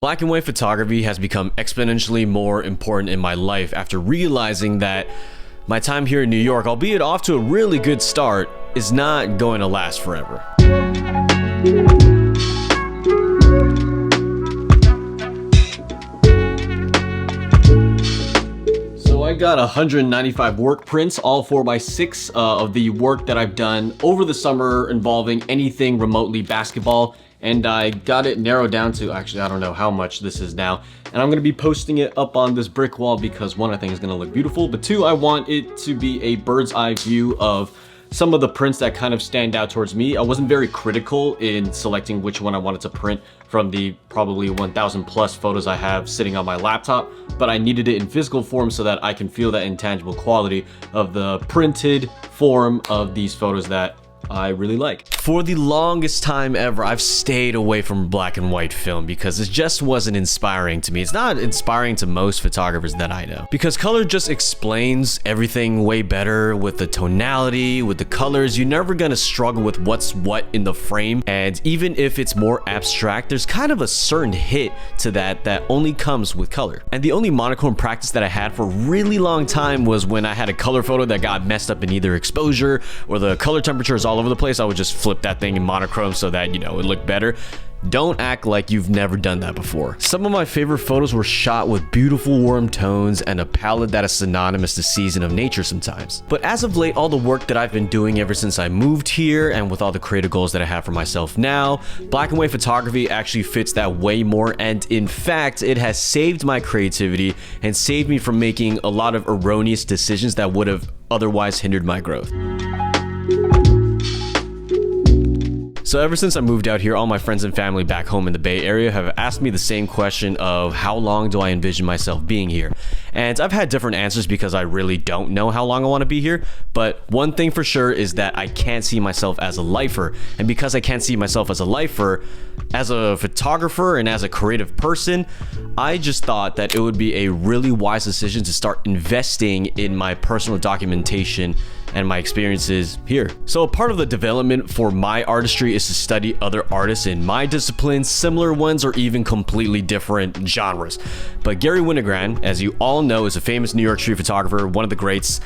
Black and white photography has become exponentially more important in my life after realizing that my time here in New York, albeit off to a really good start, is not going to last forever. So I got 195 work prints, all 4x6 of the work that I've done over the summer involving anything remotely basketball. And I got it narrowed down to, actually, I don't know how much this is now. And I'm gonna be posting it up on this brick wall because one, I think it's gonna look beautiful, but two, I want it to be a bird's eye view of some of the prints that kind of stand out towards me. I wasn't very critical in selecting which one I wanted to print from the probably 1,000 plus photos I have sitting on my laptop, but I needed it in physical form so that I can feel that intangible quality of the printed form of these photos that I really like. For the longest time ever, I've stayed away from black and white film because it just wasn't inspiring to me. It's not inspiring to most photographers that I know. Because color just explains everything way better with the tonality, with the colors. You're never gonna struggle with what's what in the frame. And even if it's more abstract, there's kind of a certain hit to that only comes with color. And the only monochrome practice that I had for a really long time was when I had a color photo that got messed up in either exposure or the color temperature is all over the place. I would just flip that thing in monochrome so that, you know, it looked better. Don't act like you've never done that before. Some of my favorite photos were shot with beautiful warm tones and a palette that is synonymous to season of nature sometimes. But as of late, all the work that I've been doing ever since I moved here and with all the creative goals that I have for myself now, black and white photography actually fits that way more. And in fact, it has saved my creativity and saved me from making a lot of erroneous decisions that would have otherwise hindered my growth. So ever since I moved out here, all my friends and family back home in the Bay Area have asked me the same question of how long do I envision myself being here? And I've had different answers because I really don't know how long I want to be here. But one thing for sure is that I can't see myself as a lifer. And because I can't see myself as a lifer, as a photographer and as a creative person, I just thought that it would be a really wise decision to start investing in my personal documentation and my experiences here. So a part of the development for my artistry is to study other artists in my discipline, similar ones, or even completely different genres. But Gary Winogrand, as you all know, is a famous New York street photographer, one of the greats.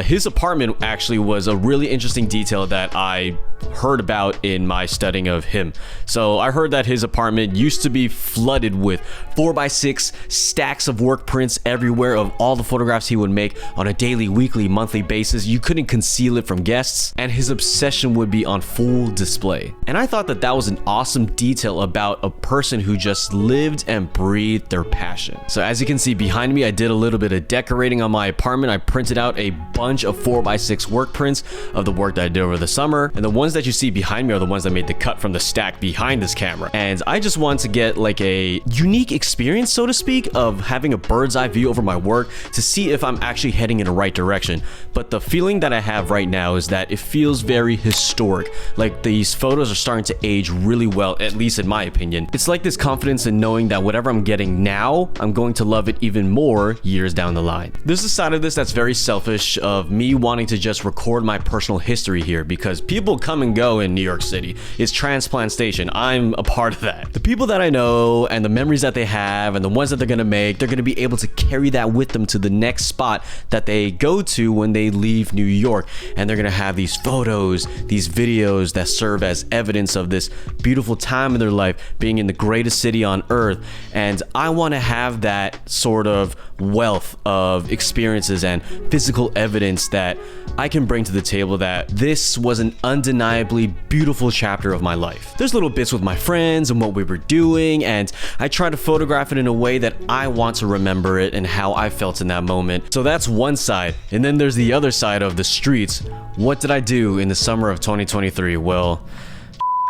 His apartment actually was a really interesting detail that I heard about in my studying of him. So I heard that his apartment used to be flooded with 4x6 stacks of work prints everywhere of all the photographs he would make on a daily, weekly, monthly basis. You couldn't conceal it from guests, and his obsession would be on full display. And I thought that that was an awesome detail about a person who just lived and breathed their passion. So as you can see behind me, I did a little bit of decorating on my apartment. I printed out a bunch of 4x6 work prints of the work that I did over the summer, and the ones that you see behind me are the ones that made the cut from the stack behind this camera. And I just wanted to get like a unique experience, so to speak, of having a bird's eye view over my work to see if I'm actually heading in the right direction. But the feeling that I have right now is that it feels very historic. Like these photos are starting to age really well, at least in my opinion. It's like this confidence in knowing that whatever I'm getting now, I'm going to love it even more years down the line. There's a side of this that's very selfish of me wanting to just record my personal history here because people come and go in New York City. It's transplant station. I'm a part of that. The people that I know and the memories that they have and the ones that they're gonna make, they're gonna be able to carry that with them to the next spot that they go to when they leave New York. And they're gonna have these photos, these videos that serve as evidence of this beautiful time in their life, being in the greatest city on earth. And I wanna have that sort of wealth of experiences and physical evidence that I can bring to the table that this was an undeniably beautiful chapter of my life. There's little bits with my friends and what we were doing, and I try to photograph it in a way that I want to remember it and how I felt in that moment. So that's one side. And then there's the other side of the streets. What did I do in the summer of 2023? Well,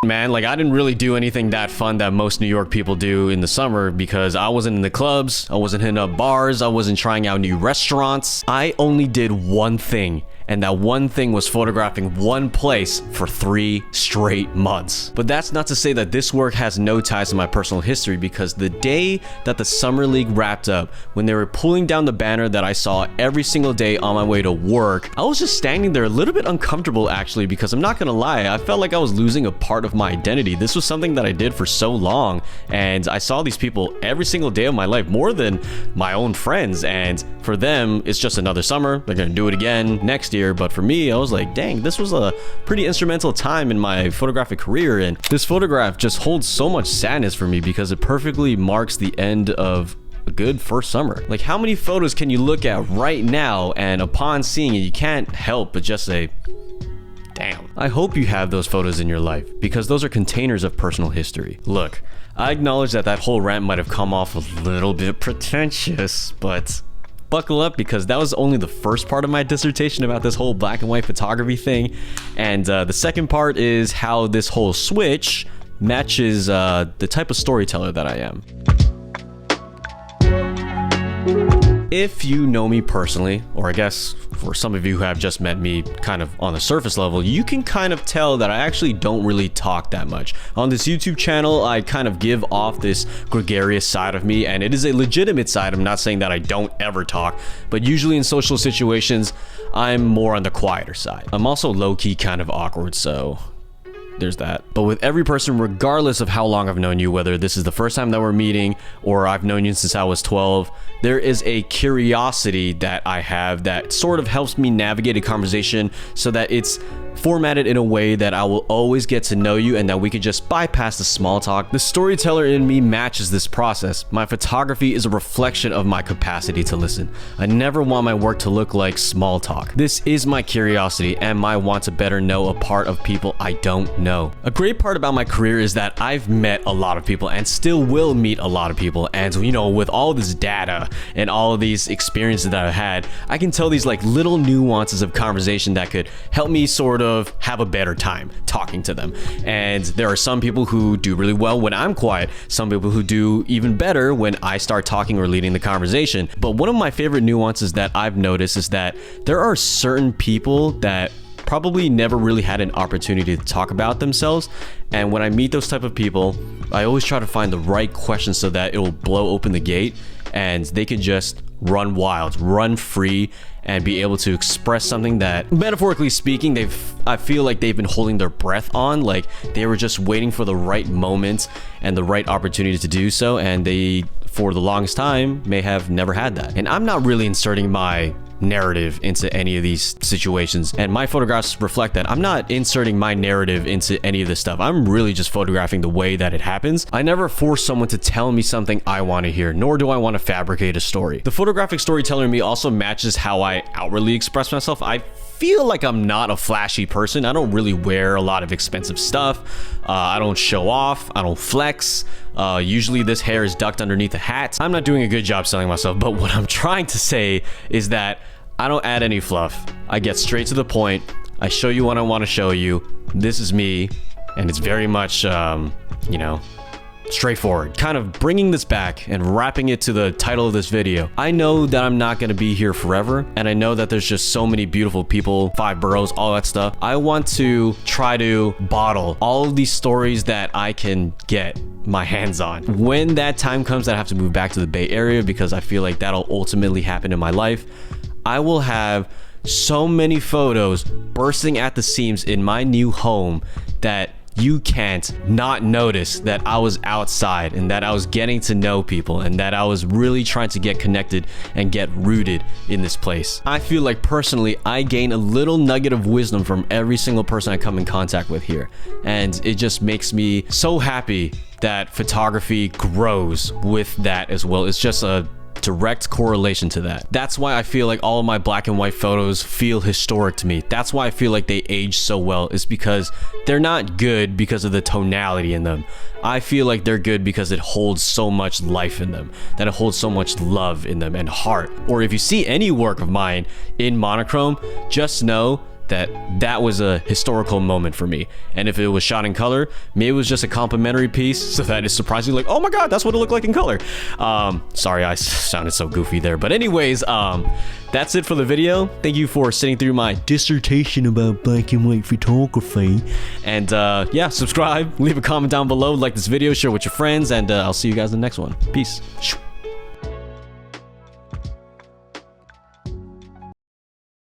man, like I didn't really do anything that fun that most New York people do in the summer because I wasn't in the clubs, I wasn't hitting up bars, I wasn't trying out new restaurants. I only did one thing, and that one thing was photographing one place for 3 straight months. But that's not to say that this work has no ties to my personal history, because the day that the Summer League wrapped up, when they were pulling down the banner that I saw every single day on my way to work, I was just standing there a little bit uncomfortable actually, because I'm not gonna lie, I felt like I was losing a part of my identity. This was something that I did for so long, and I saw these people every single day of my life, more than my own friends, and for them it's just another summer. They're gonna do it again next year. But for me, I was like, dang, this was a pretty instrumental time in my photographic career, and this photograph just holds so much sadness for me because it perfectly marks the end of a good first summer. Like, how many photos can you look at right now and upon seeing it you can't help but just say, damn. I hope you have those photos in your life, because those are containers of personal history. Look, I acknowledge that that whole rant might have come off a little bit pretentious, but buckle up, because that was only the first part of my dissertation about this whole black and white photography thing. And the second part is how this whole switch matches the type of storyteller that I am. If you know me personally, or I guess for some of you who have just met me kind of on the surface level, you can kind of tell that I actually don't really talk that much. On this YouTube channel, I kind of give off this gregarious side of me, and it is a legitimate side. I'm not saying that I don't ever talk, but usually in social situations, I'm more on the quieter side. I'm also low-key kind of awkward, so there's that. But with every person, regardless of how long I've known you, whether this is the first time that we're meeting or I've known you since I was 12, there is a curiosity that I have that sort of helps me navigate a conversation so that it's formatted in a way that I will always get to know you and that we can just bypass the small talk. The storyteller in me matches this process. My photography is a reflection of my capacity to listen. I never want my work to look like small talk. This is my curiosity and my want to better know a part of people I don't know. A great part about my career is that I've met a lot of people and still will meet a lot of people, and you know, with all this data and all of these experiences that I've had, I can tell these like little nuances of conversation that could help me sort of have a better time talking to them. And there are some people who do really well when I'm quiet, some people who do even better when I start talking or leading the conversation. But one of my favorite nuances that I've noticed is that there are certain people that probably never really had an opportunity to talk about themselves, and when I meet those type of people, I always try to find the right question so that it will blow open the gate and they can just run wild, run free, and be able to express something that, metaphorically speaking, I feel like they've been holding their breath on, like they were just waiting for the right moment and the right opportunity to do so, and they, for the longest time, may have never had that. And I'm not really inserting my narrative into any of these situations, and my photographs reflect that. I'm not inserting my narrative into any of this stuff. I'm really just photographing the way that it happens. I never force someone to tell me something I want to hear, nor do I want to fabricate a story. The photographic storyteller in me also matches how I outwardly express myself. I feel like I'm not a flashy person. I don't really wear a lot of expensive stuff. I don't show off. I don't flex. Usually this hair is ducked underneath a hat. I'm not doing a good job selling myself, but what I'm trying to say is that I don't add any fluff. I get straight to the point. I show you what I want to show you. This is me, and it's very much, you know, straightforward. Kind of bringing this back and wrapping it to the title of this video. I know that I'm not going to be here forever, and I know that there's just so many beautiful people, 5 boroughs, all that stuff. I want to try to bottle all of these stories that I can get my hands on. When that time comes that I have to move back to the Bay Area, because I feel like that'll ultimately happen in my life, I will have so many photos bursting at the seams in my new home that you can't not notice that I was outside and that I was getting to know people and that I was really trying to get connected and get rooted in this place. I feel like personally I gain a little nugget of wisdom from every single person I come in contact with here, and it just makes me so happy that photography grows with that as well. It's just a direct correlation to that. That's why I feel like all of my black and white photos feel historic to me. That's why I feel like they age so well, is because they're not good because of the tonality in them. I feel like they're good because it holds so much life in them, that it holds so much love in them and heart. Or if you see any work of mine in monochrome, just know that was a historical moment for me. And if it was shot in color, maybe it was just a complimentary piece, so that it's surprisingly like, oh my god, that's what it looked like in color. Sorry, I sounded so goofy there. But anyways, that's it for the video. Thank you for sitting through my dissertation about black and white photography. And yeah, subscribe, leave a comment down below, like this video, share with your friends, and I'll see you guys in the next one. Peace.